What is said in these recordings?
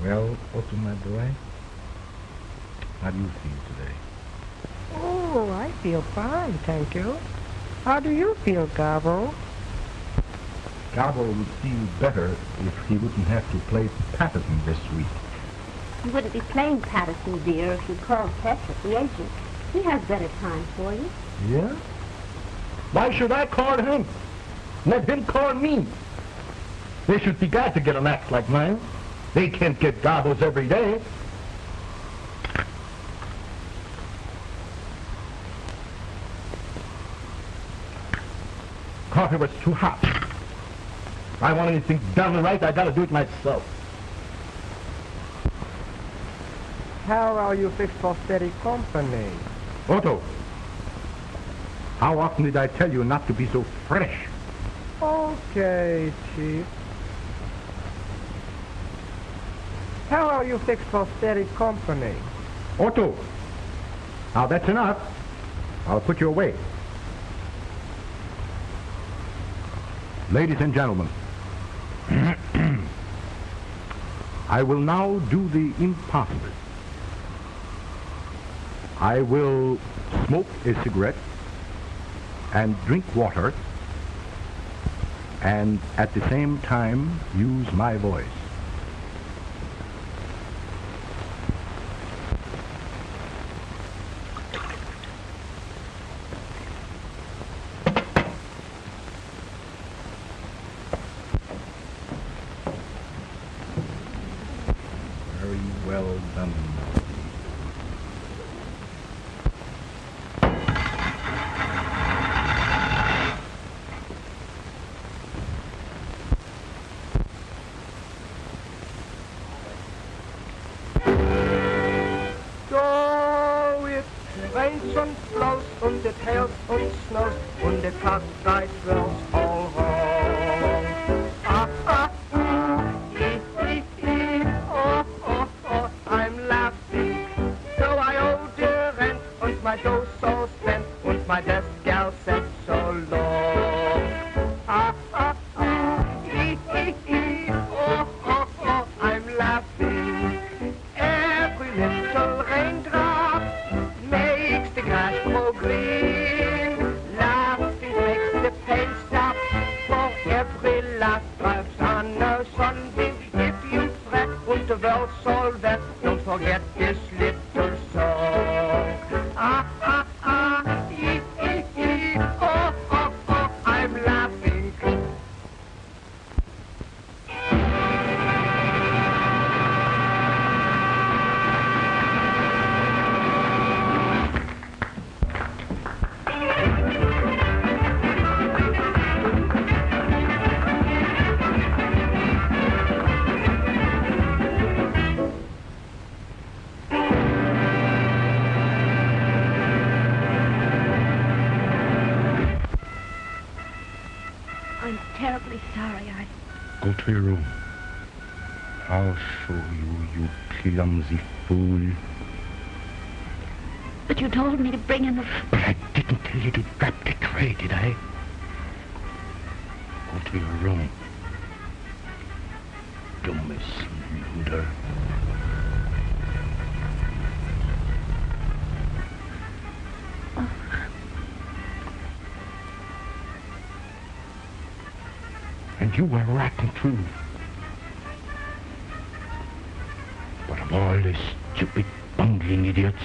Well, Otto, my boy, how do you feel today? Oh, I feel fine, thank you. How do you feel, Gabbo? Gabbo would feel better if he wouldn't have to play Patterson this week. You wouldn't be playing Patterson, dear, if you called Petrick, the agent. He has better time for you. Yeah? Why should I call him? Let him call me. They should be glad to get an act like mine. They can't get Gabbos every day. Coffee was too hot. If I want anything done right, I gotta do it myself. How are you fixed for steady company? Otto, how often did I tell you not to be so fresh? Okay, Chief. How are you fixed for steady company? Otto, now that's enough. I'll put you away. Ladies and gentlemen, I will now do the impossible. I will smoke a cigarette and drink water and at the same time use my voice. Very well done. So it rains and blows und it hails und snows und the cockfight dwells all wrong. Ah, ah, ah, oh, oh, oh, I'm laughing. So I owe the rent und my dough so spent und my desk gal said so long. Ah, ah, ah, oh, oh, oh, I'm laughing. Every little raindrop makes the grass grow green. Laughing makes the pain stop. For every laugh drives on a sunbeam. If you fret und the world's all wet, don't forget this little song. Ah, ah, ah, oh, oh, oh, I'm laughing. I'm terribly sorry. Go to your room. I'll show you, you clumsy fool. But you told me to bring in the... But I didn't tell you to drop the tray, did I? Go to your room. Dumbest loser. And you were rotten too. But of all the stupid, bungling idiots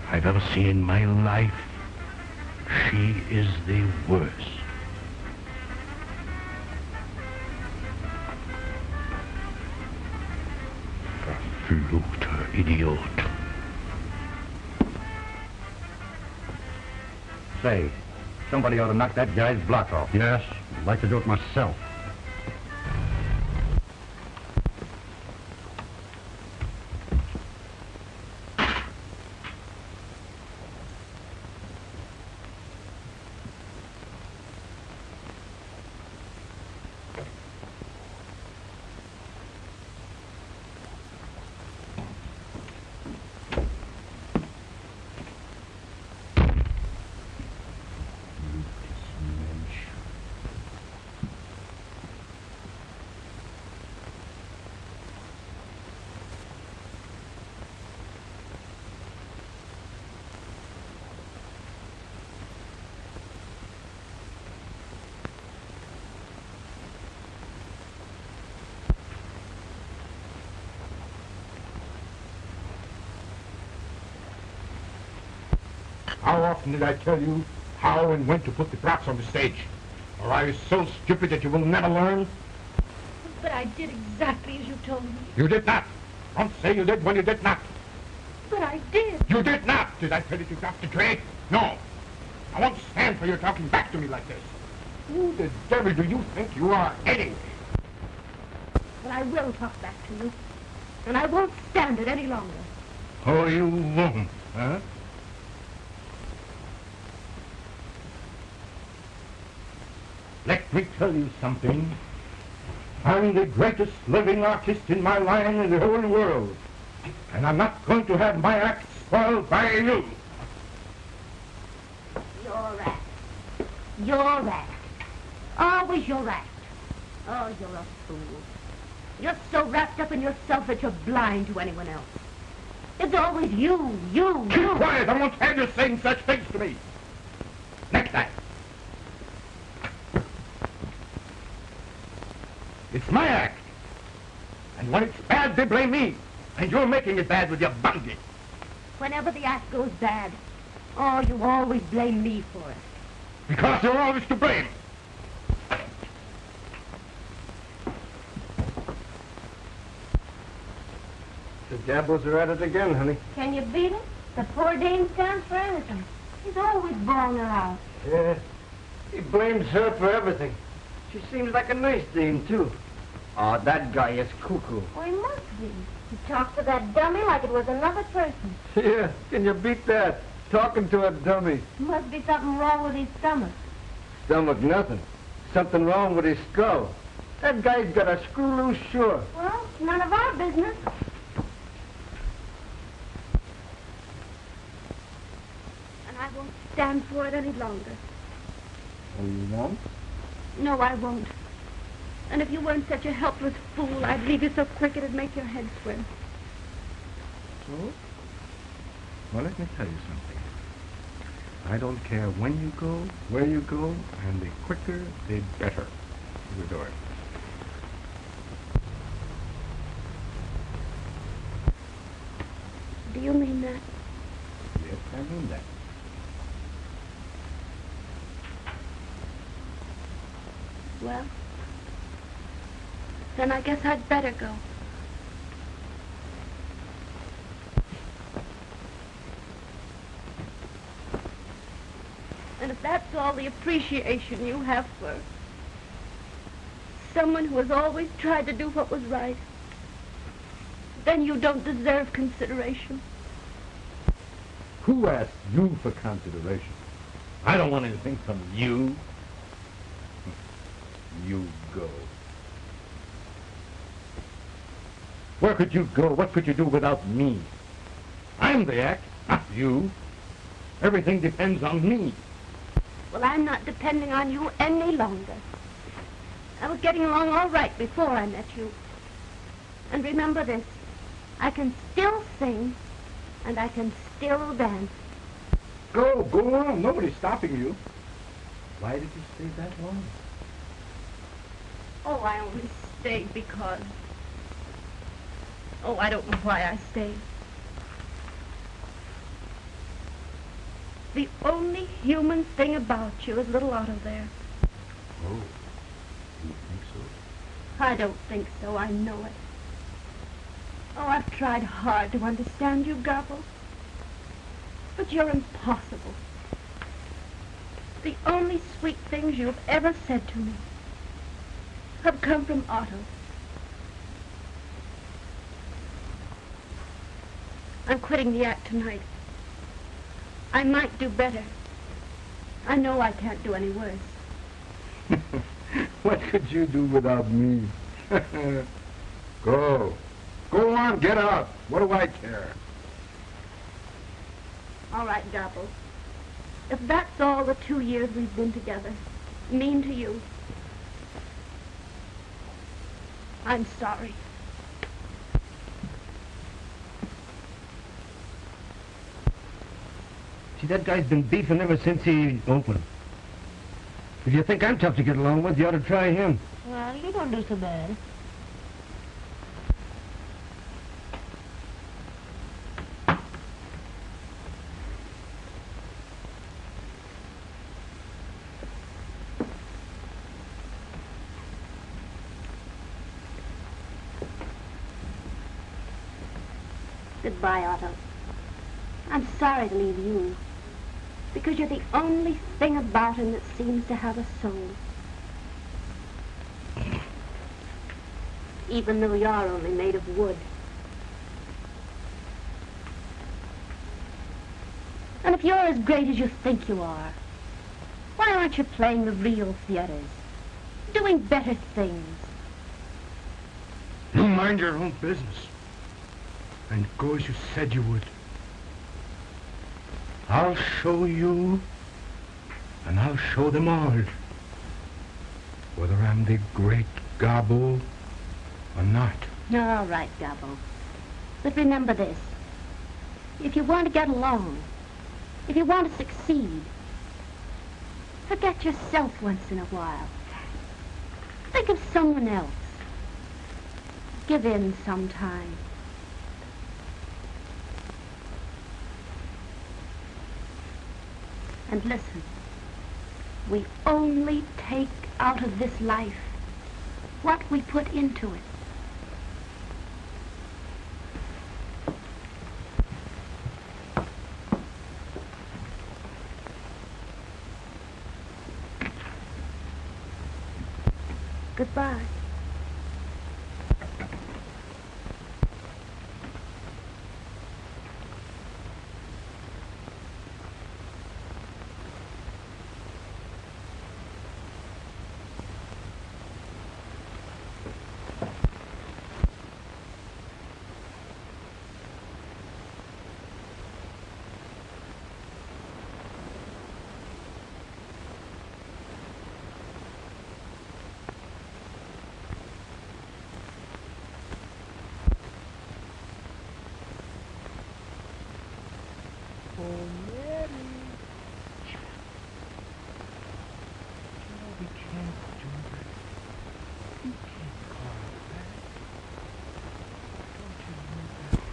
I've ever seen in my life, she is the worst. Verfluchter Idiot. Say, somebody ought to knock that guy's block off. Yes? I'd like to do it myself. How often did I tell you how and when to put the props on the stage? Or are you so stupid that you will never learn? But I did exactly as you told me. You did not. Don't say you did when you did not. But I did. You did not. Did I tell you to drop the tray? No. I won't stand for you talking back to me like this. Who the devil do you think you are, anyway? But I will talk back to you. And I won't stand it any longer. Oh, you won't, huh? Let me tell you something. I'm the greatest living artist in my line in the whole world. And I'm not going to have my act spoiled by you. Your act. Your act. Always your act. Oh, you're a fool. You're so wrapped up in yourself that you're blind to anyone else. It's always you. Keep quiet. I won't have you saying such things to me. Next time. It's my act. And when it's bad, they blame me. And you're making it bad with your bungie. Whenever the act goes bad, oh, you always blame me for it. Because you're always to blame. The Gabbos are at it again, honey. Can you beat it? The poor dame stands for anything. He's always bawling her out. Yeah. He blames her for everything. She seems like a nice dame, too. Oh, that guy is cuckoo. Well, he must be. He talks to that dummy like it was another person. Yeah, can you beat that? Talking to a dummy. Must be something wrong with his stomach. Stomach nothing. Something wrong with his skull. That guy's got a screw loose, sure. Well, it's none of our business. And I won't stand for it any longer. Oh, you won't? No, I won't. And if you weren't such a helpless fool, I'd leave you so quick it'd make your head swim. So? Well, let me tell you something. I don't care when you go, where you go, and the quicker, the better. The door. Do you mean that? Yes, I mean that. Well, then I guess I'd better go. And if that's all the appreciation you have for someone who has always tried to do what was right, then you don't deserve consideration. Who asked you for consideration? I don't want anything from you. You go. Where could you go? What could you do without me? I'm the act, not you. Everything depends on me. Well, I'm not depending on you any longer. I was getting along all right before I met you. And remember this, I can still sing, and I can still dance. Go on. Nobody's stopping you. Why did you stay that long? Oh, I only stayed because... Oh, I don't know why I stayed. The only human thing about you is little Otto there. Oh, you think so? I don't think so, I know it. Oh, I've tried hard to understand you, Gabbo. But you're impossible. The only sweet things you've ever said to me have come from Otto. I'm quitting the act tonight. I might do better. I know I can't do any worse. What could you do without me? Go. Go on, get out. What do I care? All right, Gabbo. If that's all the 2 years we've been together mean to you, I'm sorry. See, that guy's been beefing ever since he opened. If you think I'm tough to get along with, you ought to try him. Well, you don't do so bad. Goodbye, Otto. I'm sorry to leave you, because you're the only thing about him that seems to have a soul. Even though you're only made of wood. And if you're as great as you think you are, why aren't you playing the real theaters? Doing better things? You mind your own business. And go as you said you would. I'll show you, and I'll show them all, whether I'm the Great Gabbo or not. All right, Gabbo. But remember this. If you want to get along, if you want to succeed, forget yourself once in a while. Think of someone else. Give in sometime. And listen, we only take out of this life what we put into it. Goodbye.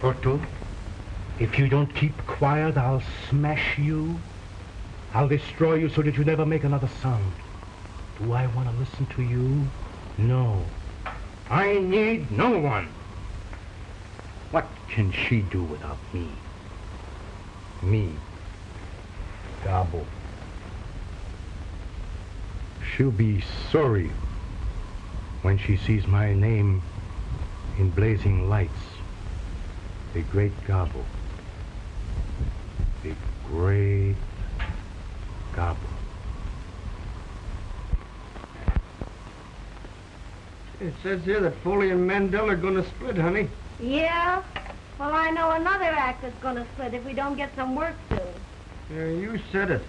Otto, if you don't keep quiet, I'll smash you. I'll destroy you so that you never make another sound. Do I want to listen to you? No. I need no one. What can she do without me? Me, Gabbo. She'll be sorry when she sees my name in blazing lights. The Great Gabbo. The Great Gabbo. It says here that Foley and Mandel are going to split, honey. Yeah? Well, I know another act that's going to split if we don't get some work soon. Yeah, you said it.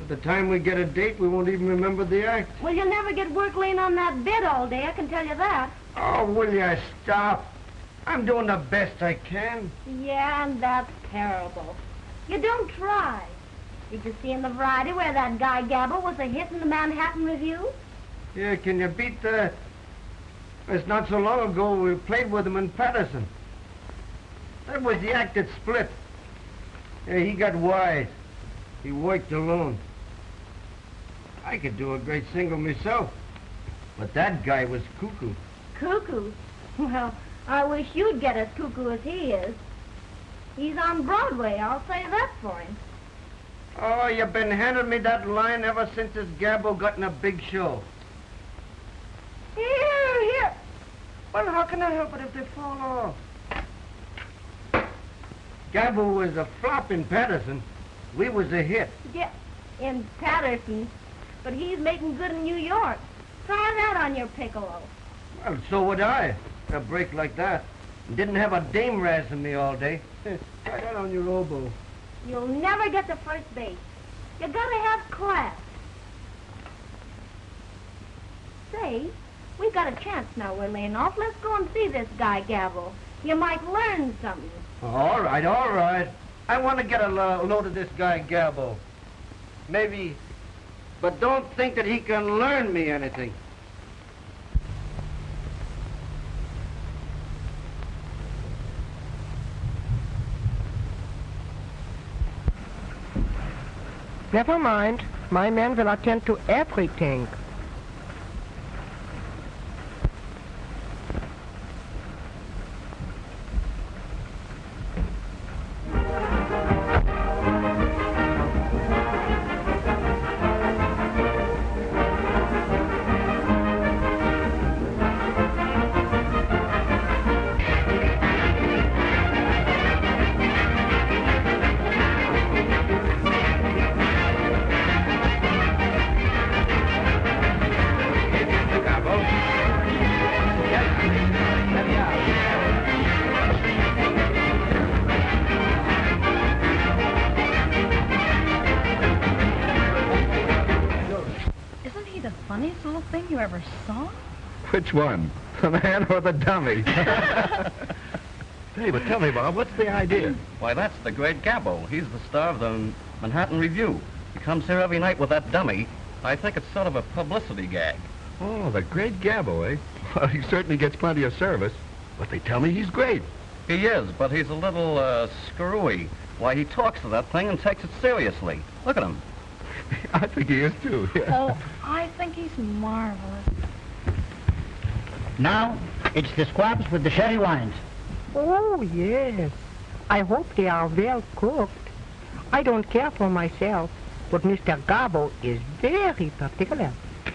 By the time we get a date, we won't even remember the act. Well, you'll never get work laying on that bed all day, I can tell you that. Oh, will you stop? I'm doing the best I can. Yeah, and that's terrible. You don't try. Did you see in the Variety where that guy Gabbo was a hit in the Manhattan Review? Yeah, can you beat that? It's not so long ago we played with him in Patterson. That was the act that split. Yeah, he got wise. He worked alone. I could do a great single myself. But that guy was cuckoo. Cuckoo? Well, I wish you'd get as cuckoo as he is. He's on Broadway, I'll say that for him. Oh, you've been handing me that line ever since this Gabbo got in a big show. Here. Well, how can I help it if they fall off? Gabbo was a flop in Patterson. We was a hit. Yeah, in Patterson. But he's making good in New York. Try that on your piccolo. Well, so would I. A break like that. Didn't have a dame razzing me all day. Try that on your oboe. You'll never get to first base. You gotta have class. Say, we've got a chance now we're laying off. Let's go and see this guy, Gabbo. You might learn something. All right. I want to get a load of this guy, Gabbo. Maybe, but don't think that he can learn me anything. Never mind. My men will attend to everything. funniest little thing you ever saw? Which one? The man or the dummy? Hey, but tell me, Bob, what's the idea? Why, that's the Great Gabbo. He's the star of the Manhattan Review. He comes here every night with that dummy. I think it's sort of a publicity gag. Oh, the Great Gabbo, eh? Well, he certainly gets plenty of service. But they tell me he's great. He is, but he's a little, screwy. Why, he talks to that thing and takes it seriously. Look at him. I think he is, too. Yeah. Oh, I think he's marvelous. Now, it's the squabs with the sherry wines. Oh, yes. I hope they are well cooked. I don't care for myself, but Mr. Gabbo is very particular.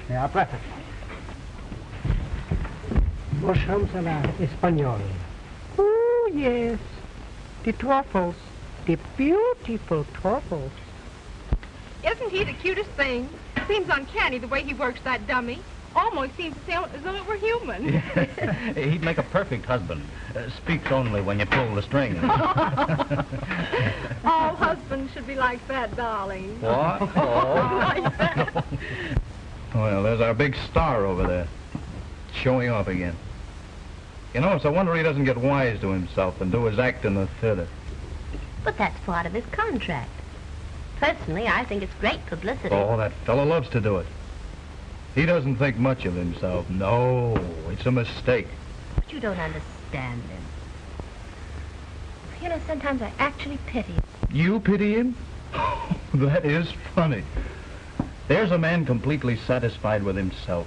They are perfect. Mushroom salad espagnol. Oh, yes. The truffles. The beautiful truffles. Isn't he the cutest thing? Seems uncanny the way he works that dummy. Almost seems to sound as though it were human. He'd make a perfect husband. Speaks only when you pull the string. All husbands should be like that, darling. What? Oh. Like that. Well, there's our big star over there. Showing off again. You know, it's a wonder he doesn't get wise to himself and do his act in the theater. But that's part of his contract. Personally, I think it's great publicity. Oh, that fellow loves to do it. He doesn't think much of himself. No, it's a mistake. But you don't understand him. You know, sometimes I actually pity him. You pity him? That is funny. There's a man completely satisfied with himself.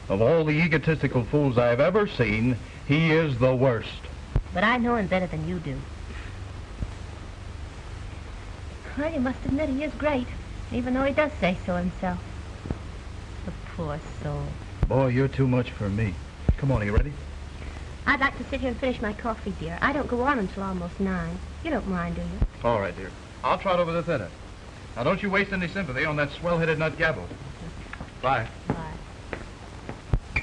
Of all the egotistical fools I've ever seen, he is the worst. But I know him better than you do. Well, you must admit he is great, even though he does say so himself. The poor soul. Boy, you're too much for me. Come on, are you ready? I'd like to sit here and finish my coffee, dear. I don't go on until almost 9. You don't mind, do you? All right, dear. I'll trot over the theater. Now, don't you waste any sympathy on that swell-headed nut Gabbo. Bye. Bye.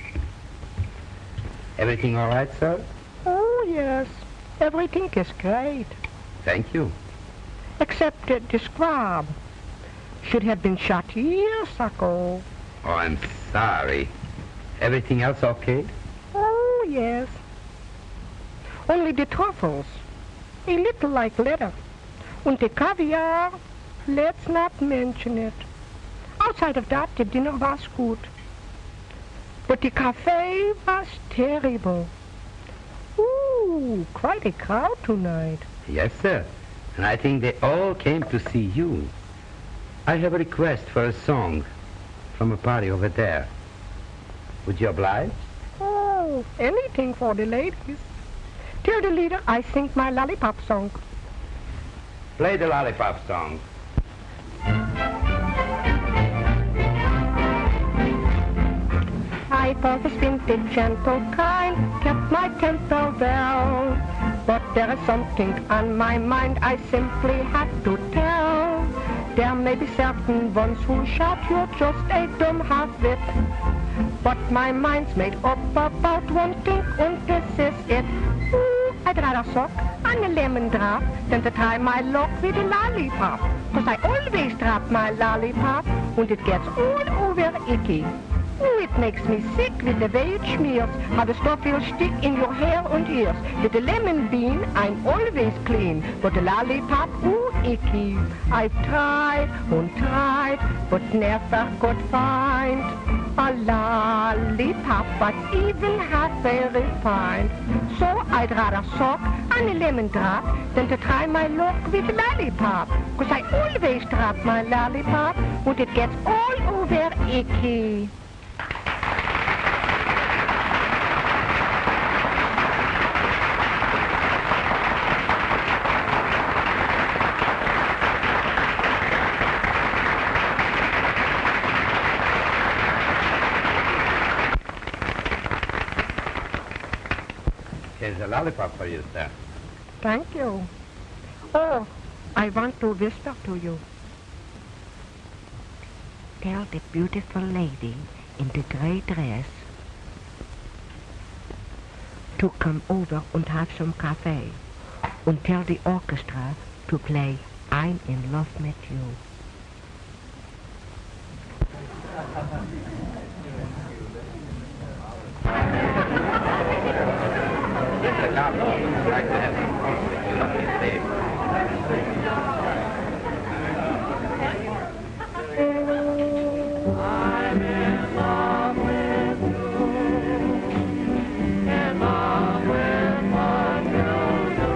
Everything all right, sir? Oh, yes. Everything is great. Thank you. Except the squab. Should have been shot years ago. Oh, I'm sorry. Everything else okay? Oh, yes. Only the truffles. A little like leather. And the caviar, let's not mention it. Outside of that, the dinner was good. But the cafe was terrible. Ooh, quite a crowd tonight. Yes, sir. And I think they all came to see you. I have a request for a song from a party over there. Would you oblige? Oh, anything for the ladies. Tell the leader I sing my lollipop song. Play the lollipop song. I always been the gentle kind, kept my temper well. But there is something on my mind I simply have to tell. There may be certain ones who shout you're just a dumb half-wit. But my mind's made up about one thing, and this is it. Ooh, I'd rather suck on a lemon drop than to try my luck with a lollipop. 'Cause I always drop my lollipop, and it gets all over icky. Ooh, it makes me sick with the way it smears, how the stuff will stick in your hair and ears. With the lemon bean, I'm always clean, but the lollipop, ooh, icky. I've tried and tried, but never could find a lollipop that's even half very fine. So I'd rather suck on a lemon drop than to try my luck with a lollipop. 'Cause I always drop my lollipop, and it gets all over icky. Here's a lollipop for you, sir. Thank you. Oh, I want to whisper to you. Tell the beautiful lady in the gray dress to come over and have some cafe. And tell the orchestra to play I'm in Love with You. Gabbo would like to have some coffee. You love his baby. I'm in love with you. In love with what you do.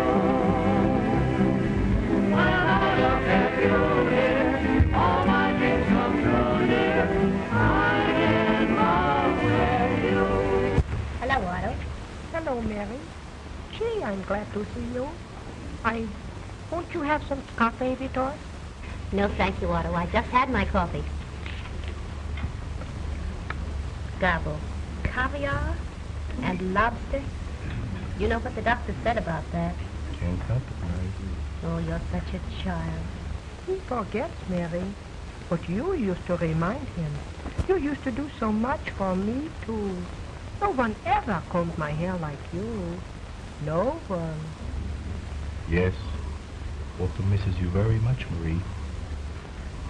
When I look at you here, all my dreams come true, dear. I'm in love with you. Hello, Otto. Hello, Mary. Gee, I'm glad to see you. Won't you have some coffee with us? No, thank you, Otto. I just had my coffee. Gabbo, caviar and lobster. You know what the doctor said about that. Can't compromise. Oh, you're such a child. He forgets, Mary. But you used to remind him. You used to do so much for me, too. No one ever combed my hair like you. No one. Yes, Walter misses you very much, Marie.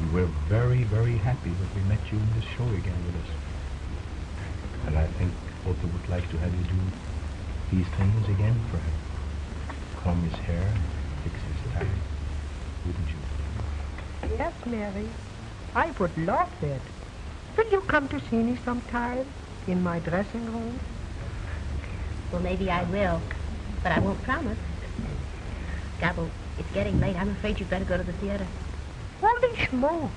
We were very, very happy that we met you in this show again with us. And I think Walter would like to have you do these things again for him. Comb his hair, fix his tie. Wouldn't you? Yes, Mary. I would love it. Will you come to see me sometime in my dressing room? Well, maybe I will, but I won't promise. Gabbo, it's getting late. I'm afraid you'd better go to the theater. Holy smoke.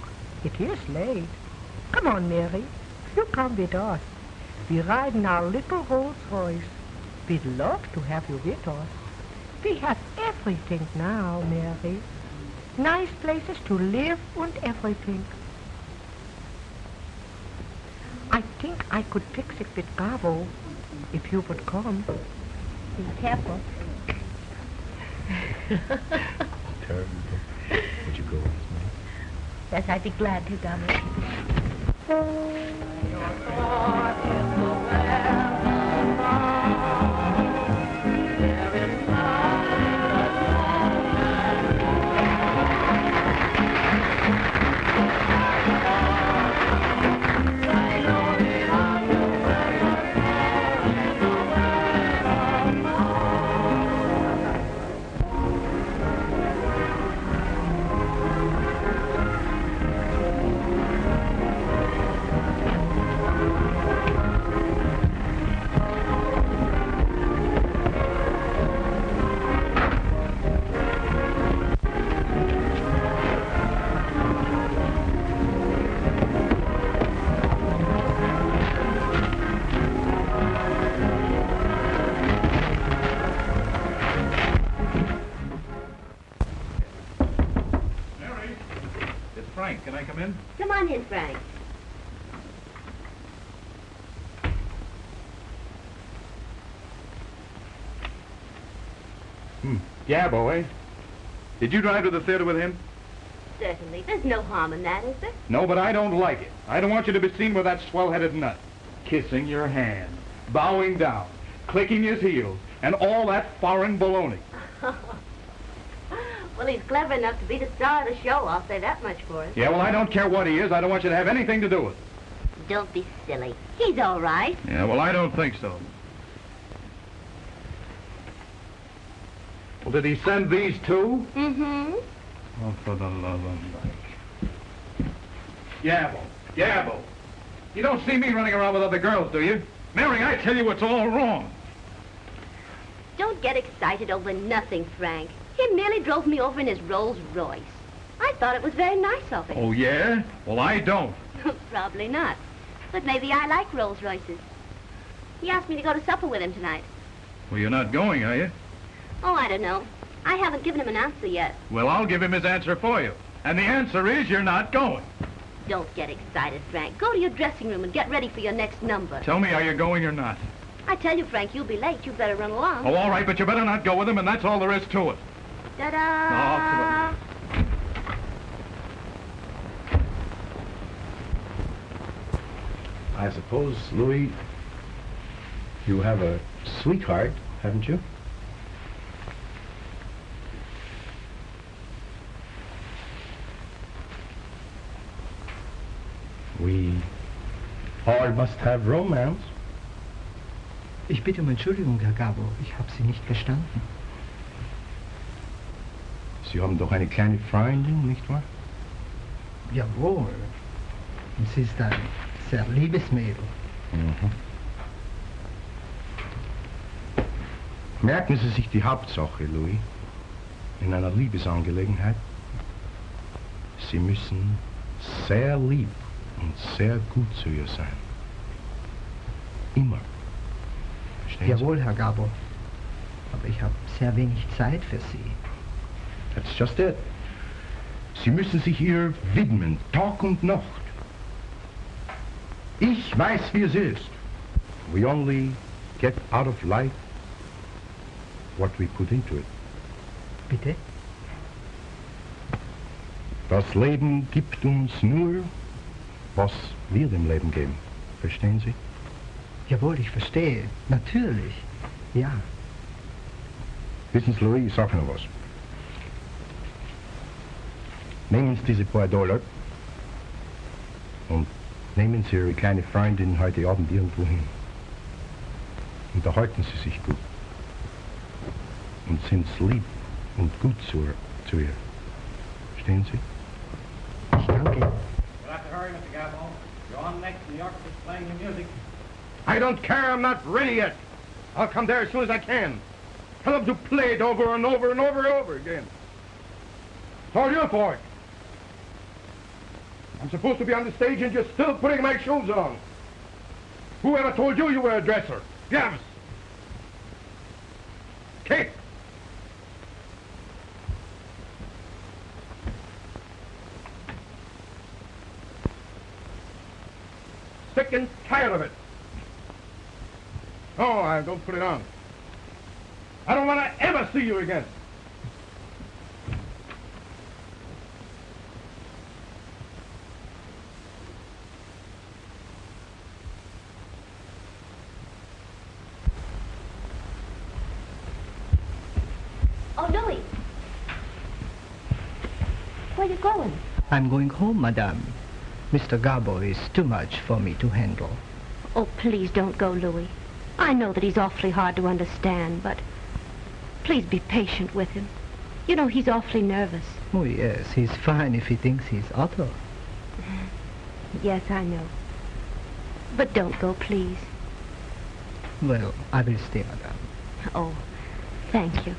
It is late. Come on, Mary. You come with us. We ride in our little Rolls Royce. We'd love to have you with us. We have everything now, Mary. Nice places to live and everything. I think I could fix it with Gabbo if you would come. Be careful. Terrible. Would you go with us, Marie? Yes, I'd be glad to, Gabbo. Frank, can I come in? Come on in, Frank. Gabbo, eh? Did you drive to the theater with him? Certainly. There's no harm in that, is there? No, but I don't like it. I don't want you to be seen with that swell-headed nut. Kissing your hand, bowing down, clicking his heels, and all that foreign baloney. Well, he's clever enough to be the star of the show. I'll say that much for him. Yeah, well, I don't care what he is. I don't want you to have anything to do with it. Don't be silly. He's all right. Yeah, well, I don't think so. Well, did he send these too? Mm-hmm. Oh, for the love of Mike. Gabbo. You don't see me running around with other girls, do you? Mary, I tell you it's all wrong. Don't get excited over nothing, Frank. He merely drove me over in his Rolls Royce. I thought it was very nice of him. Oh, yeah? Well, I don't. Probably not. But maybe I like Rolls Royces. He asked me to go to supper with him tonight. Well, you're not going, are you? Oh, I don't know. I haven't given him an answer yet. Well, I'll give him his answer for you. And the answer is you're not going. Don't get excited, Frank. Go to your dressing room and get ready for your next number. Tell me, are you going or not? I tell you, Frank, you'll be late. You better run along. Oh, all right, but you better not go with him, and that's all there is to it. Ta-da! Oh, I suppose, Louis, you have a sweetheart, haven't you? We all must have romance. Ich bitte um Entschuldigung, Herr Gabbo. Ich habe Sie nicht verstanden. Sie haben doch eine kleine Freundin, nicht wahr? Jawohl. Und sie ist ein sehr liebes Mädel. Mhm. Merken Sie sich die Hauptsache, Louis, in einer Liebesangelegenheit. Sie müssen sehr lieb und sehr gut zu ihr sein. Immer. Verstehen Jawohl, Herr Gabbo. Aber ich habe sehr wenig Zeit für Sie. That's just it. Sie müssen sich ihr widmen, Tag und Nacht. Ich weiß, wie es ist. We only get out of life what we put into it. Bitte? Das Leben gibt uns nur, was wir dem Leben geben. Verstehen Sie? Jawohl, ich verstehe. Natürlich. Ja. Wissen Sie, Louis, ich sage noch was. Nehmen Sie diese paar Dollar und nehmen Sie Ihre kleine Freundin heute Abend irgendwo hin. Unterhalten Sie sich gut. Und sind lieb und gut zu ihr. Verstehen Sie? Ich danke. You'll have to hurry, Mr. Gabbo. You're on next and the orchestra's playing your music. I don't care, I'm not ready yet. I'll come there as soon as I can. Tell them to play it over and over and over and over again. It's all your fault. I'm supposed to be on the stage and you're still putting my shoes on. Whoever told you you were a dresser? Yes. Kate. Sick and tired of it. Oh, I don't put it on. I don't want to ever see you again. Oh, Louis. Where are you going? I'm going home, Madame. Mr. Gabbo is too much for me to handle. Oh, please don't go, Louis. I know that he's awfully hard to understand, but please be patient with him. You know, he's awfully nervous. Oh, yes, he's fine if he thinks he's Otto. Yes, I know. But don't go, please. Well, I will stay, Madame. Oh, thank you.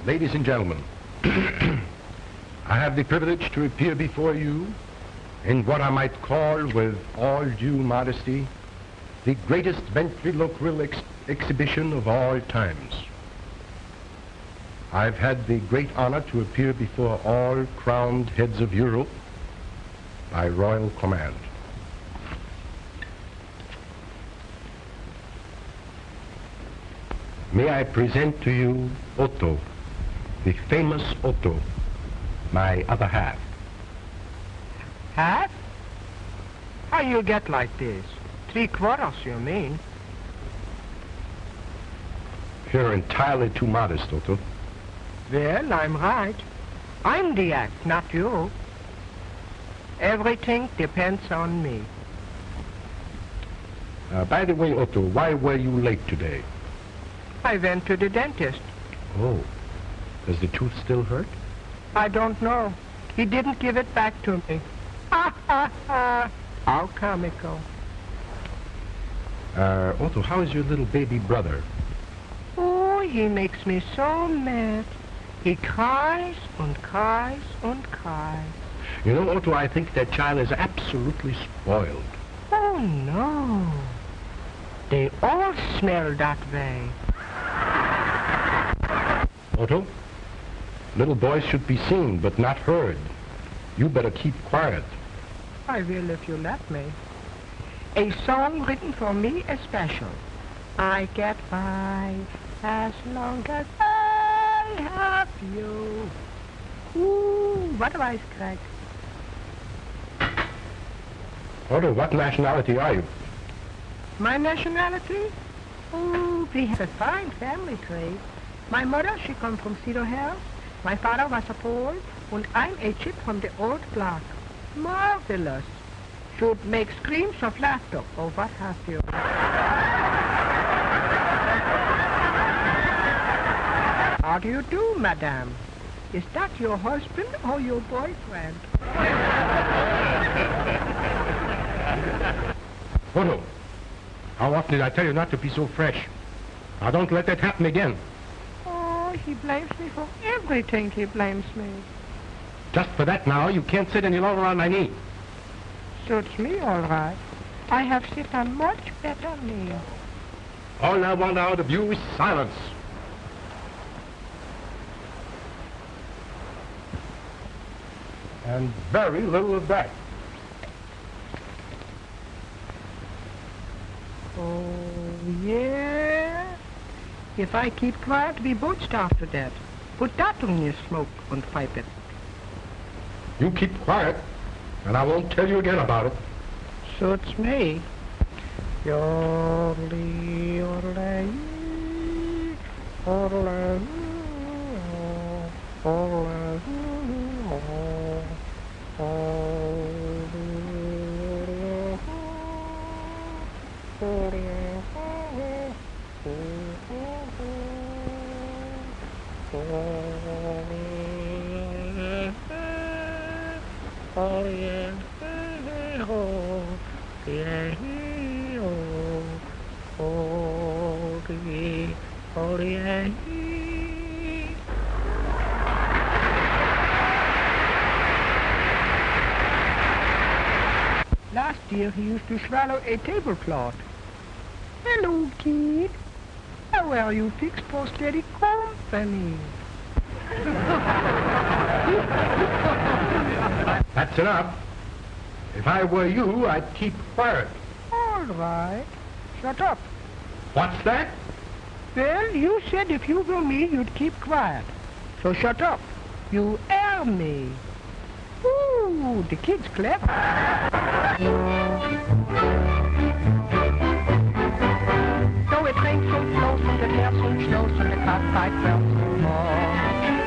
Ladies and gentlemen, I have the privilege to appear before you in what I might call, with all due modesty, the greatest ventriloquial exhibition of all times. I've had the great honor to appear before all crowned heads of Europe by royal command. May I present to you Otto, the famous Otto, my other half. Half? How you get like this? 3/4, you mean? You're entirely too modest, Otto. Well, I'm right. I'm the act, not you. Everything depends on me. By the way, Otto, why were you late today? I went to the dentist. Oh, does the tooth still hurt? I don't know. He didn't give it back to me. Ha, ha, ha. How comical. Otto, how is your little baby brother? Oh, he makes me so mad. He cries and cries and cries. You know, Otto, I think that child is absolutely spoiled. Oh, no. They all smell that way. Otto, little boys should be seen but not heard. You better keep quiet. I will if you let me. A song written for me especial. I get 5 as long as I have you. Ooh, what a wisecrack. Otto, what nationality are you? My nationality? Oh, we have a fine family tree. My mother, she come from Cedar Hill. My father was a Pole, and I'm a chip from the old block. Marvelous. Should make screams of laughter. Oh, what have you? How do you do, madame? Is that your husband or your boyfriend? Otto, how often did I tell you not to be so fresh? Now don't let that happen again. Oh, he blames me for everything, he blames me. Just for that now, you can't sit any longer on my knee. Suits me all right. I have sit on much better knee. All I want out of you is silence. And very little of that. Oh, yeah? If I keep quiet, we both starve to death. Put that on your smoke and pipe it. You keep quiet, and I won't tell you again about it. Suits me. Yodely, yodely, yodely, yodely, Last year he used to swallow a tablecloth. Hello, kid. How are you fixed for steady company? That's enough. If I were you, I'd keep quiet. All right. Shut up. What's that? Well, you said if you were me, you'd keep quiet. So shut up. You are me. Ooh, the kid's clever. Though it rains and flows and it hails and snows and the cockfight bells and more.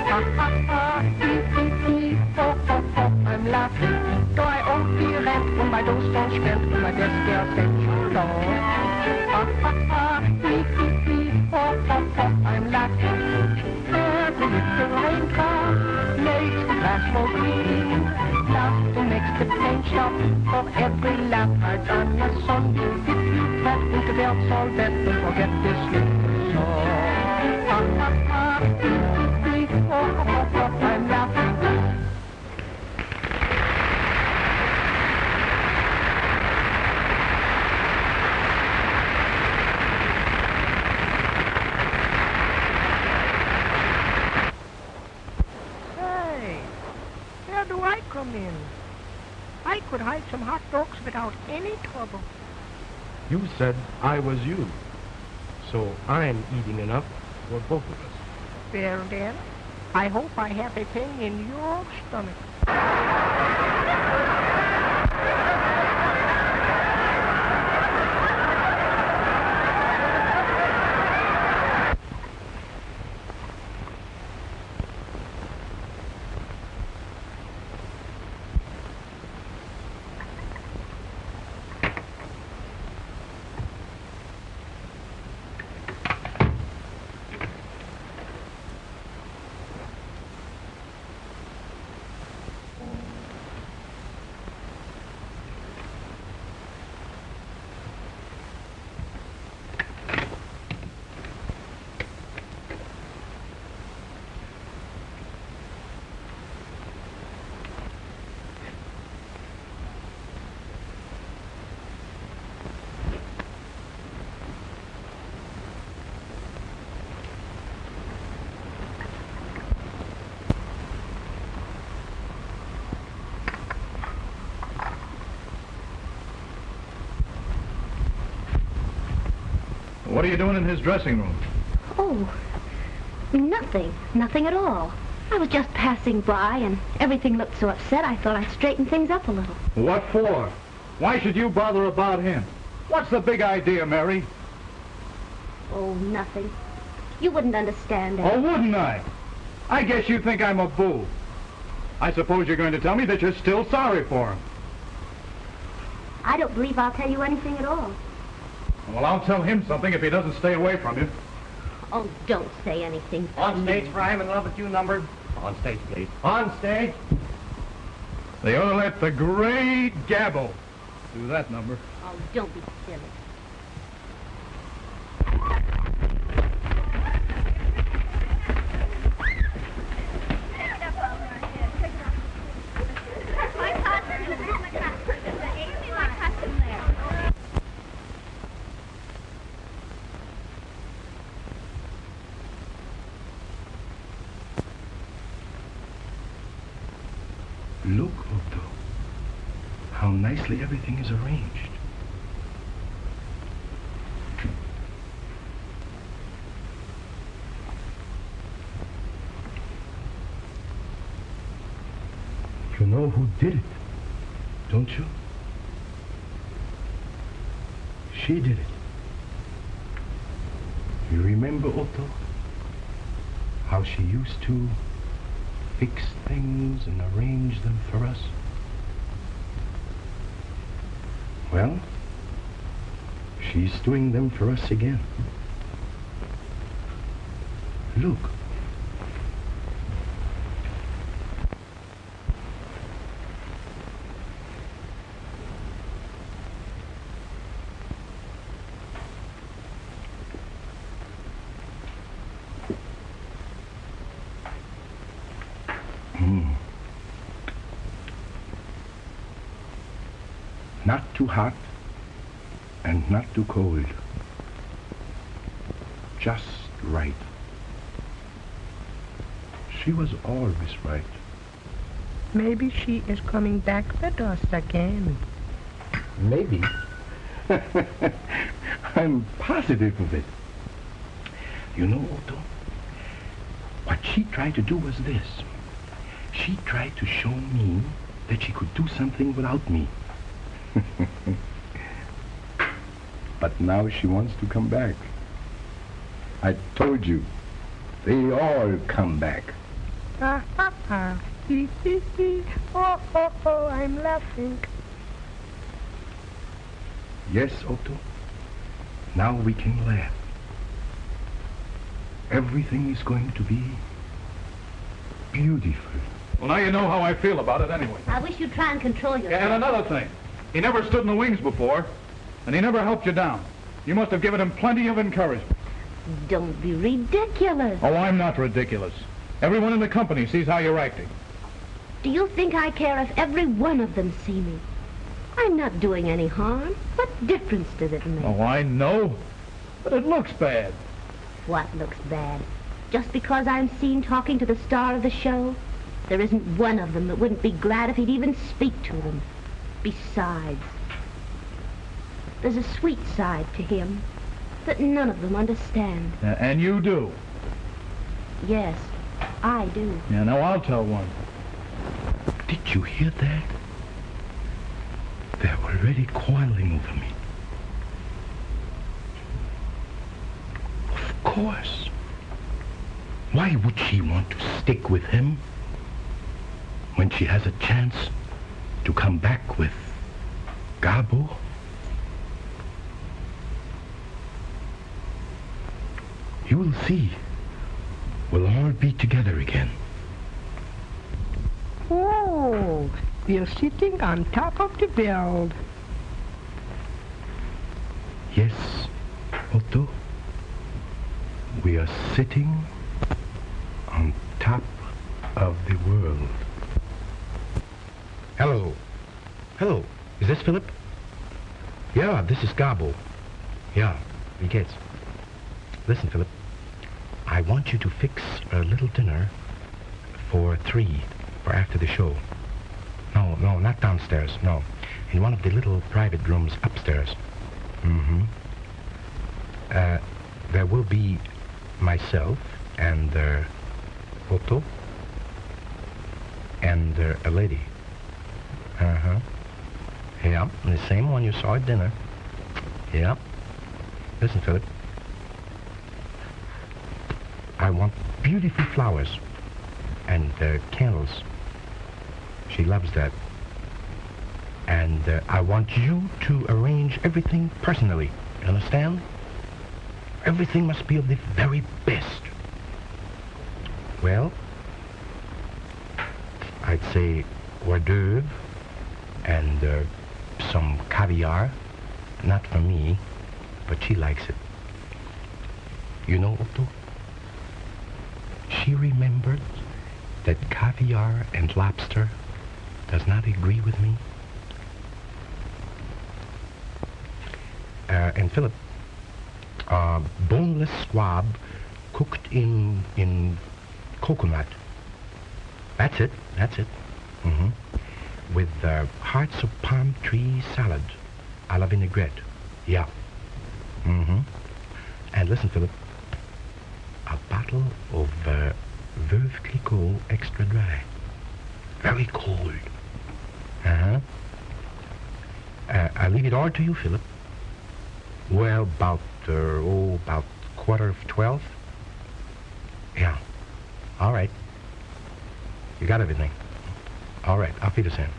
Ha ha ha, hee hee hee, ho ho ho, I'm laughing. Though I owe the rent and my dough don't spend and my desk girl said you know. Ha ha ha, hee hee hee, ho ho ho, I'm laughing. Every little raindrop makes the grass more green. Laughter makes the pain stop for every laugh I've done a Sunday. If you try to develop all that, don't forget this little song. Ha ha ha, hee hee hee, ho ho ho, I'm laughing. Come in. I could hide some hot dogs without any trouble. You said I was you. So I'm eating enough for both of us. Well then, I hope I have a thing in your stomach. What are you doing in his dressing room? Oh, Oh, nothing. Nothing at all. I was just passing by, and everything looked so upset, I thought I'd straighten things up a little. What for? Why should you bother about him? What's the big idea, Mary? Oh, nothing. You wouldn't understand that. Oh, wouldn't I? I guess you think I'm a boo. I suppose you're going to tell me that you're still sorry for him. I don't believe I'll tell you anything at all. Well, I'll tell him something if he doesn't stay away from you. Oh, don't say anything. On stage for I'm in love with you number. On stage, please. On stage. They ought to let the Great Gabbo do that number. Oh, don't be silly. Look, Otto, how nicely everything is arranged. You know who did it, don't you? She did it. You remember, Otto, how she used to fix things and arrange them for us? Well, she's doing them for us again. Look. Not too hot and not too cold. Just right. She was always right. Maybe she is coming back with us again. Maybe. I'm positive of it. You know, Otto, what she tried to do was this. She tried to show me that she could do something without me. But now she wants to come back. I told you, they all come back. Ha ha ha. Hee hee hee. Oh, oh, oh, I'm laughing. Yes, Otto. Now we can laugh. Everything is going to be beautiful. Well, now you know how I feel about it anyway. I wish you'd try and control yourself. And another thing. He never stood in the wings before, and he never helped you down. You must have given him plenty of encouragement. Don't be ridiculous. Oh, I'm not ridiculous. Everyone in the company sees how you're acting. Do you think I care if every one of them see me? I'm not doing any harm. What difference does it make? Oh, I know. But it looks bad. What looks bad? Just because I'm seen talking to the star of the show? There isn't one of them that wouldn't be glad if he'd even speak to them. Besides, there's a sweet side to him that none of them understand. And you do? Yes, I do. Yeah, now I'll tell one. Did you hear that? They're already quarreling over me. Of course. Why would she want to stick with him when she has a chance to come back with Gabbo? You will see. We'll all be together again. Oh, we're sitting on top of the build. Yes, Otto. We are sitting on top of the world. Hello. Hello. Is this Philip? Yeah, this is Gabbo. Yeah, wie geht's? Listen, Philip. I want you to fix a little dinner for 3 for after the show. No, not downstairs, no. In one of the little private rooms upstairs. Mm-hmm. There will be myself and Otto and a lady. Uh-huh. Yeah, the same one you saw at dinner. Yeah. Listen, Philip. I want beautiful flowers and candles. She loves that. And I want you to arrange everything personally. You understand? Everything must be of the very best. Well, I'd say hors d'oeuvre and some caviar. Not for me, but she likes it. You know, Otto? She remembered that caviar and lobster does not agree with me. And Philip, boneless squab cooked in coconut. That's it. Mm-hmm. With hearts of palm tree salad a la vinaigrette. Yeah. Mm-hmm. And listen, Philip, a bottle of Veuve Clicquot extra dry. Very cold. Uh-huh. I leave it all to you, Philip. Well, about 11:15. Yeah. All right. You got everything. All right, auf Wiedersehen.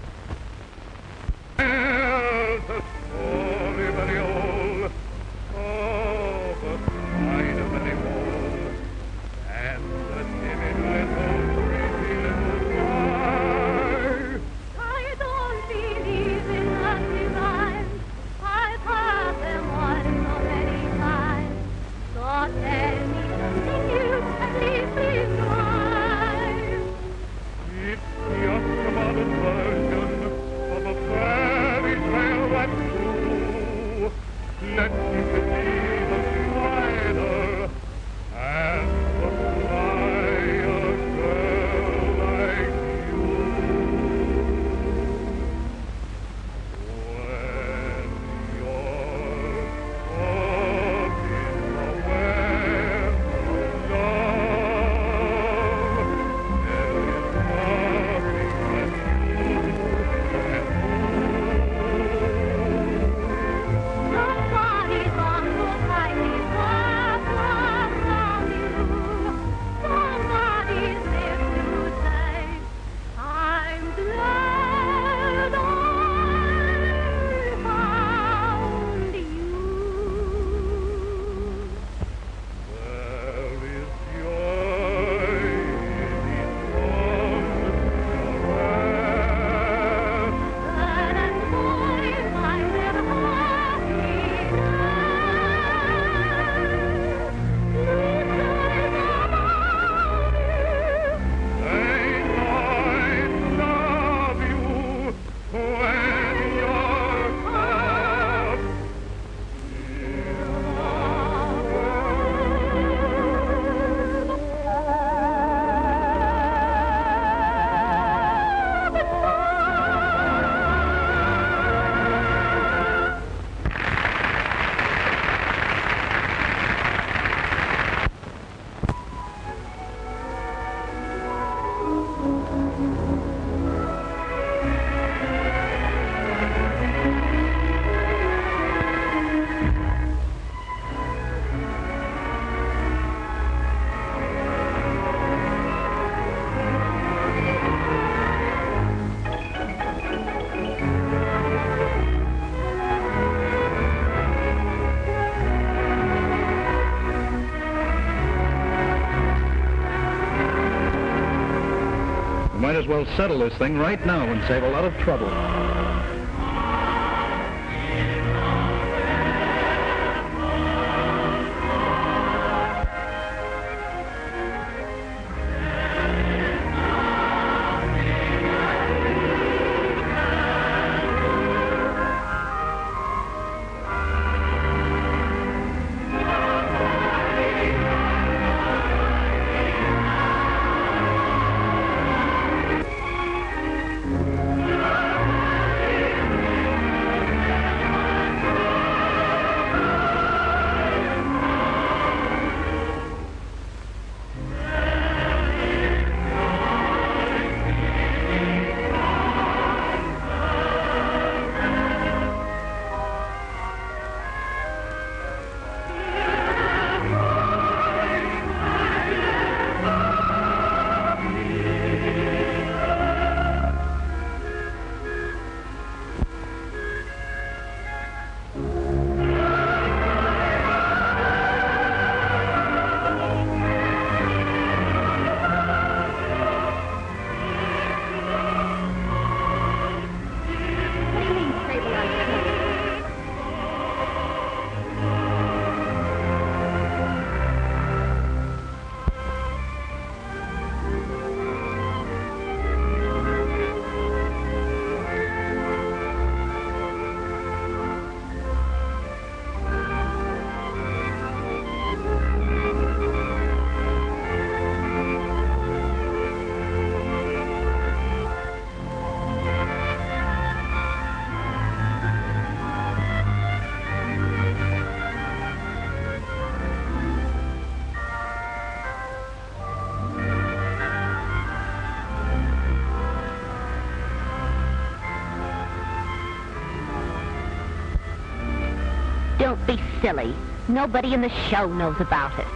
Might as well settle this thing right now and save a lot of trouble. Don't be silly. Nobody in the show knows about it.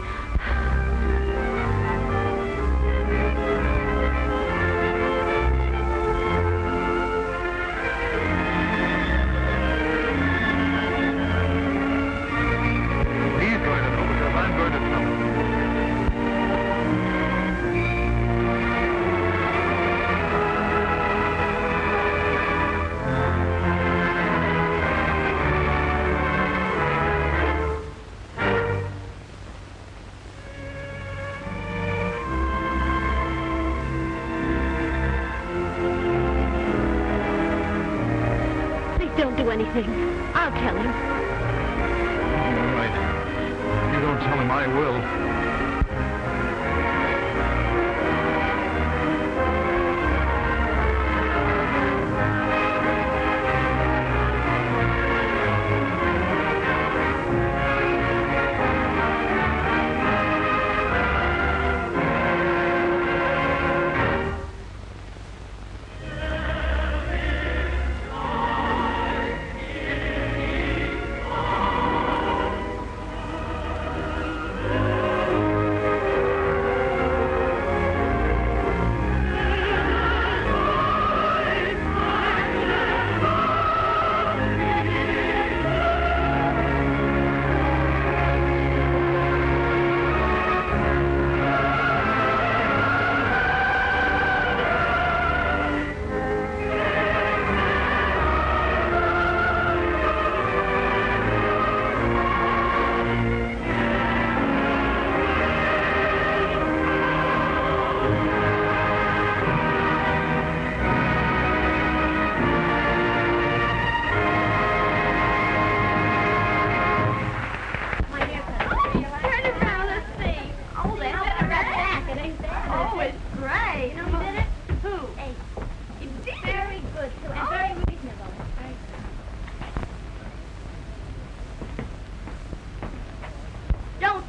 Don't do anything. I'll tell him. All right. If you don't tell him, I will.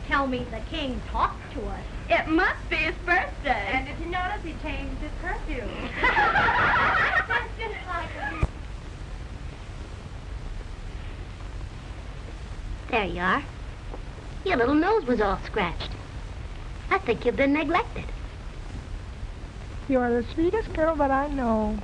Tell me the king talked to us. It must be his birthday. And did you notice he changed his perfume? That's just like him. There you are. Your little nose was all scratched. I think you've been neglected. You're the sweetest girl that I know.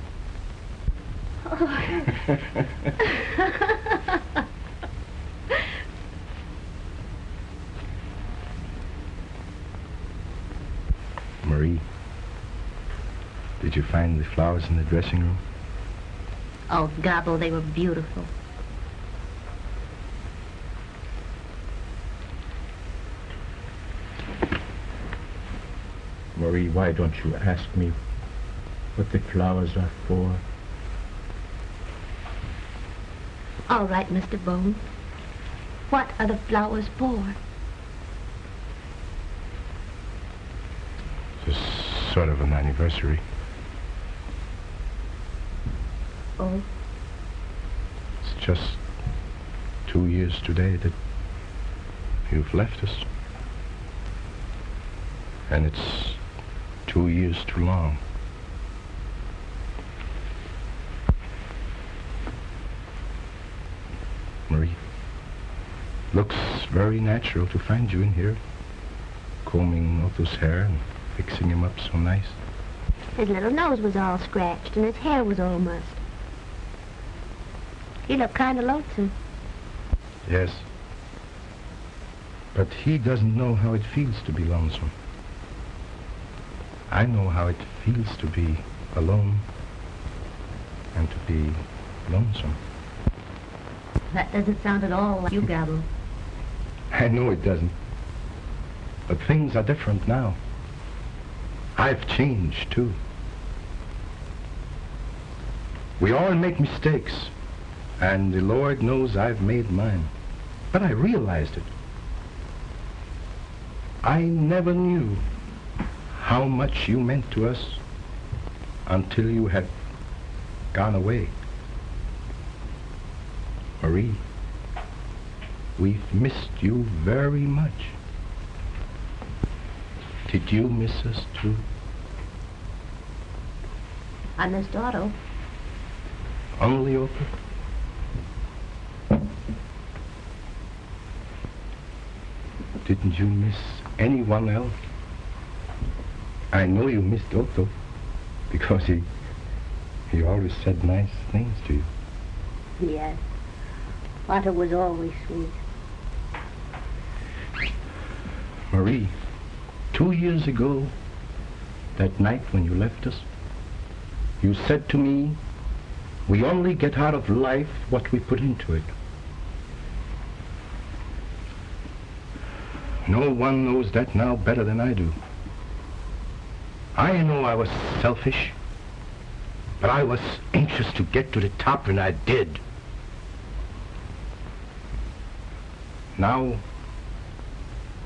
Marie, did you find the flowers in the dressing room? Oh, Gabbo, they were beautiful. Marie, why don't you ask me what the flowers are for? All right, Mr. Bone. What are the flowers for? Just sort of an anniversary. Oh? It's just 2 years today that you've left us. And it's 2 years too long. Marie, looks very natural to find you in here, combing Otto's hair and fixing him up so nice. His little nose was all scratched and his hair was all mussed. He looked kind of lonesome. Yes. But he doesn't know how it feels to be lonesome. I know how it feels to be alone and to be lonesome. That doesn't sound at all like you, Gabbo. I know it doesn't. But things are different now. I've changed, too. We all make mistakes, and the Lord knows I've made mine. But I realized it. I never knew how much you meant to us until you had gone away. Marie, we've missed you very much. Did you miss us too? I missed Otto. Only Otto? Didn't you miss anyone else? I know you missed Otto, because he always said nice things to you. Yes. Otto was always sweet. Marie, 2 years ago, that night when you left us, you said to me, we only get out of life what we put into it. No one knows that now better than I do. I know I was selfish, but I was anxious to get to the top, and I did. Now,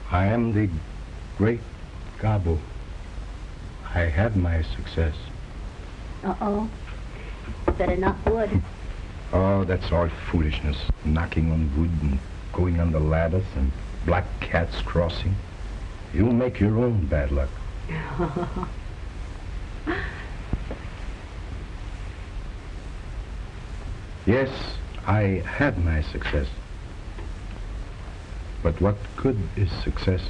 I am the Great Gabbo. I have my success. Uh-oh. Better knock wood. Oh, that's all foolishness. Knocking on wood and going on the ladders and black cats crossing. You make your own bad luck. Yes, I had my success. But what good is success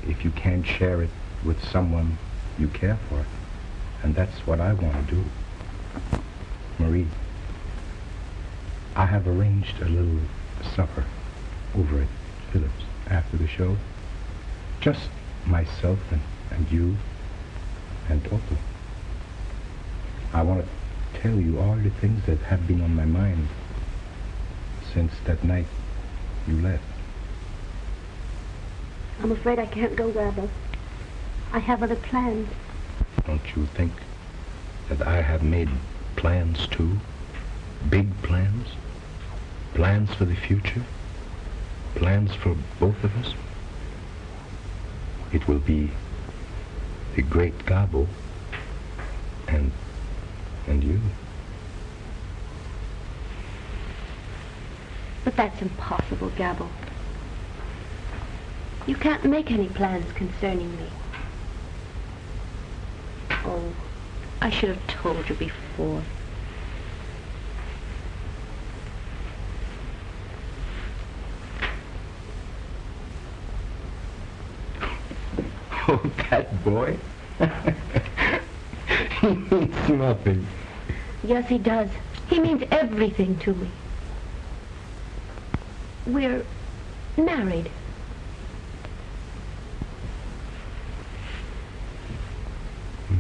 if you can't share it with someone you care for? And that's what I want to do. Marie, I have arranged a little supper over at Phillips after the show. Just myself and you and Otto. I want to tell you all the things that have been on my mind since that night you left. I'm afraid I can't go, Gabbo. I have other plans. Don't you think that I have made plans too? Big plans? Plans for the future? Plans for both of us? It will be the Great Gabbo and you. But that's impossible, Gabbo. You can't make any plans concerning me. Oh, I should have told you before. Oh, that boy. He means nothing. Yes, he does. He means everything to me. We're married.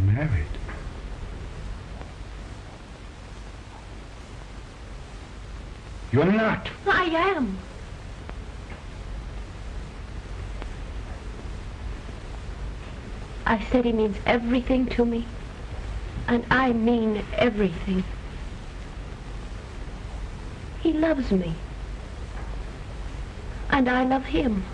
Married? You're not. I am. I said he means everything to me, and I mean everything. He loves me, and I love him.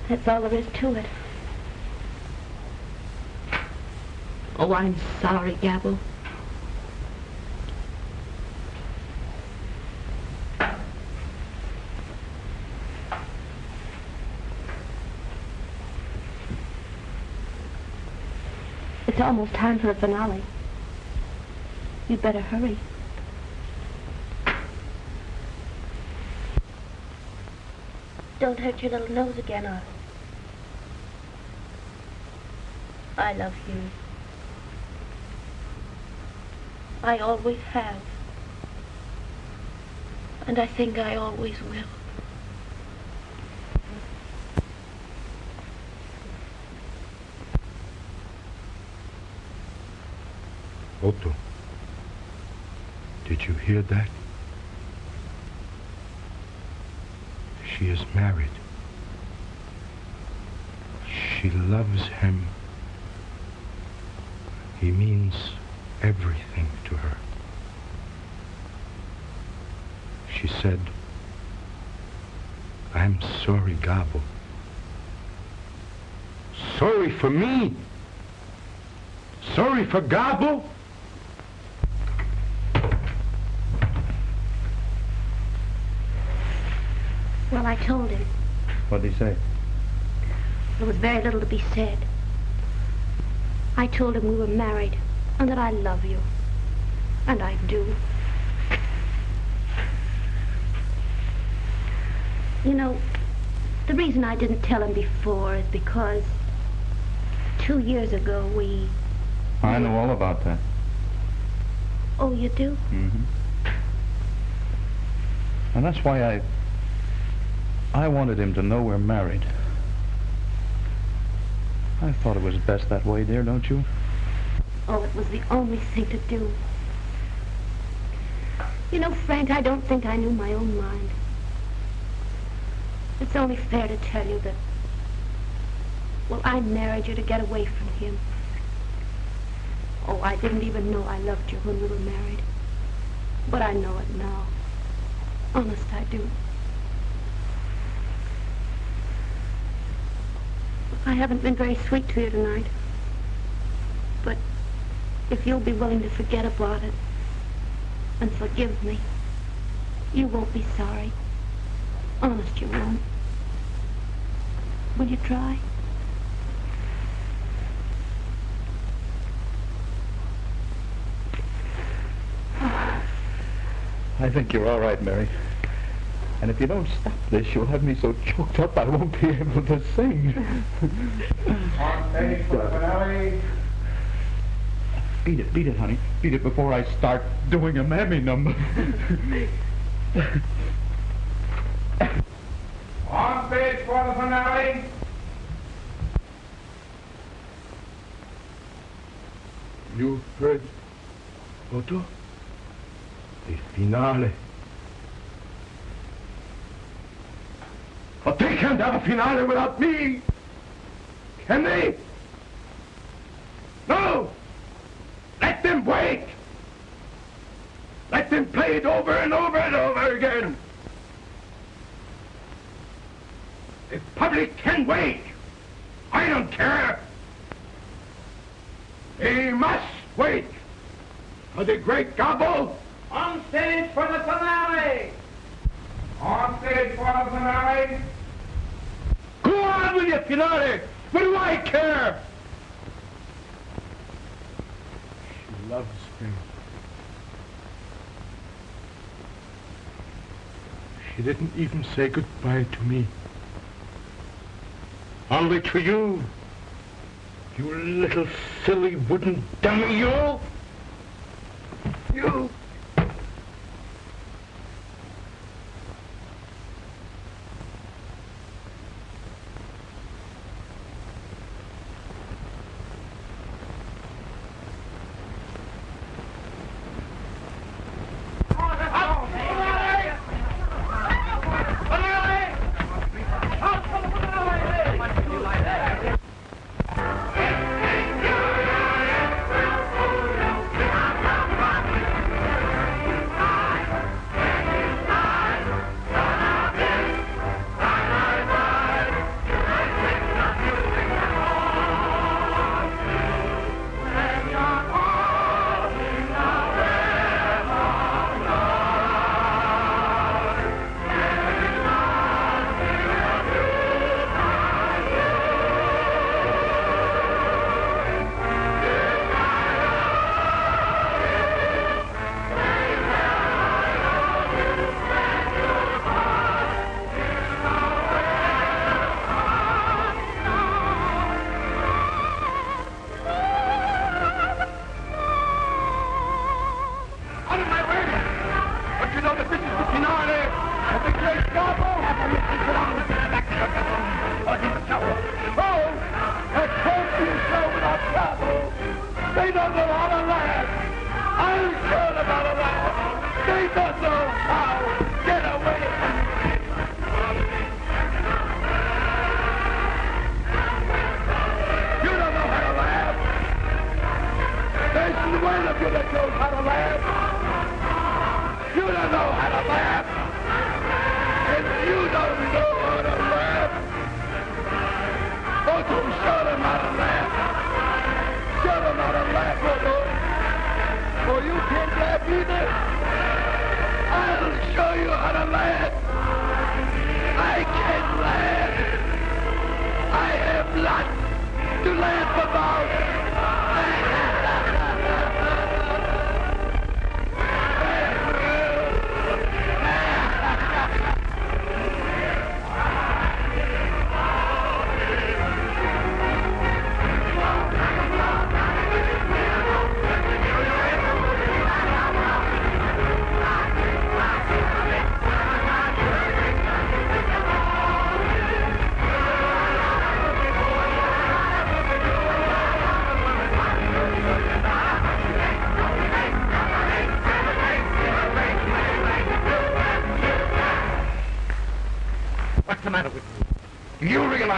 That's all there is to it. Oh, I'm sorry, Gabbo. It's almost time for the finale. You'd better hurry. Don't hurt your little nose again, Otto. I love you. I always have. And I think I always will. Otto, did you hear that? She is married. She loves him. He means everything to her. She said, I'm sorry, Gabbo. Sorry for me? Sorry for Gabbo? Well, I told him. What'd he say? There was very little to be said. I told him we were married and that I love you. And I do. You know, the reason I didn't tell him before is because 2 years ago we... I know all about that. Oh, you do? Mm-hmm. And that's why I wanted him to know we're married. I thought it was best that way, dear, don't you? Oh, it was the only thing to do. You know, Frank, I don't think I knew my own mind. It's only fair to tell you that, well, I married you to get away from him. Oh, I didn't even know I loved you when we were married. But I know it now. Honest, I do. I haven't been very sweet to you tonight. But if you'll be willing to forget about it and forgive me, you won't be sorry. Honest, you won't. Will you try? I think you're all right, Mary. And if you don't stop this, you'll have me so choked up I won't be able to sing. On stage for the finale. Beat it, honey. Beat it before I start doing a mammy number. On stage for the finale. You heard, Otto? The finale. But they can't have a finale without me. Can they? No! Let them wait! Let them play it over and over and over again. The public can wait. I don't care. They must wait for the Great Gabbo. On stage for the finale. On stage for the finale. Go on with your finale. What do I care? She loves me. She didn't even say goodbye to me. Only to you. You little silly wooden dummy, you! You!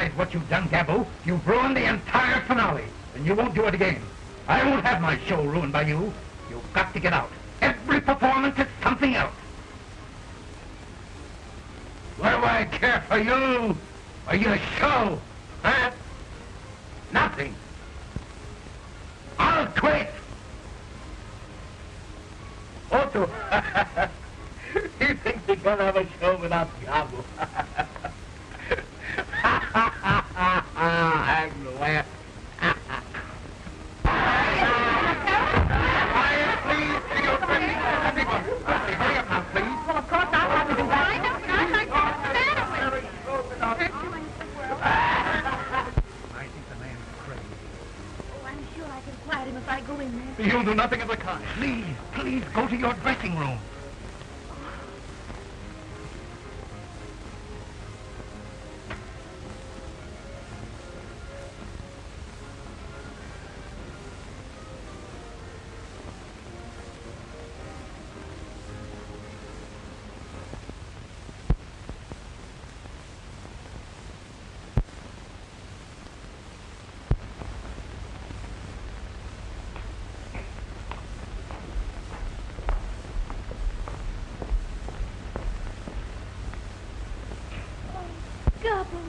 realize what you've done, Gabbo? You've ruined the entire finale, and you won't do it again. I won't have my show ruined by you. You've got to get out. Every performance is something else. What do I care for you or your show? Huh? Nothing. I'll quit. Otto, he thinks he can have a show without Gabbo. I'm glad. Hurry up now, please. Well, of course, I'll have to do that. I don't know. I can't stand it. I think the man's crazy. Oh, I'm sure I can quiet him if I go in there. You'll do nothing of the kind. Please, go to your dressing room. Gabbo.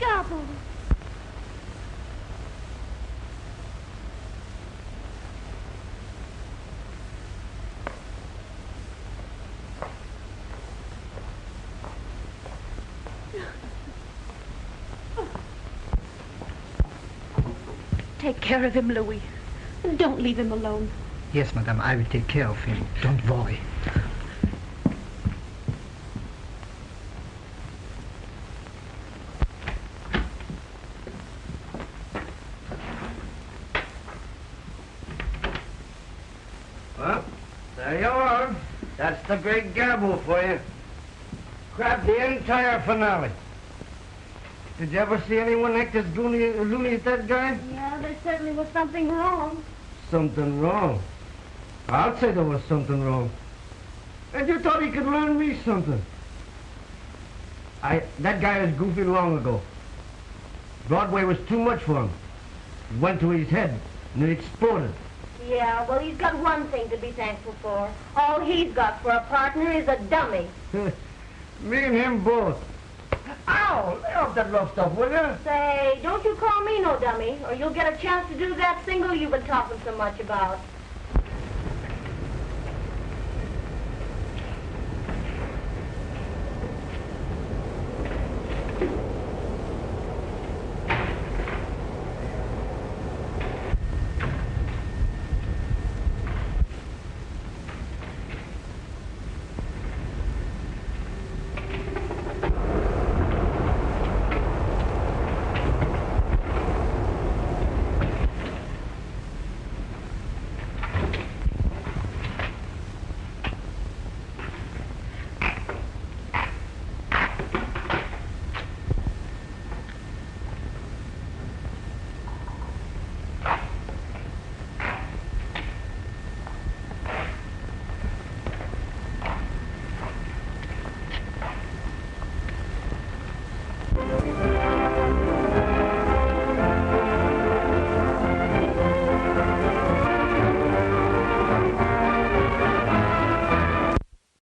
Gabbo. Take care of him, Louis. Don't leave him alone. Yes, madame, I will take care of him. Don't worry. Well, there you are. That's the Great Gabbo for you. Grabbed the entire finale. Did you ever see anyone act as loony as that guy? Yeah, there certainly was something wrong. Something wrong. I'll say there was something wrong. And you thought he could learn me something. That guy was goofy long ago. Broadway was too much for him. It went to his head, and it exploded. Yeah, well, he's got one thing to be thankful for. All he's got for a partner is a dummy. Me and him both. Ow! Lay off that rough stuff, will you? Say, don't you call me no dummy, or you'll get a chance to do that single you've been talking so much about.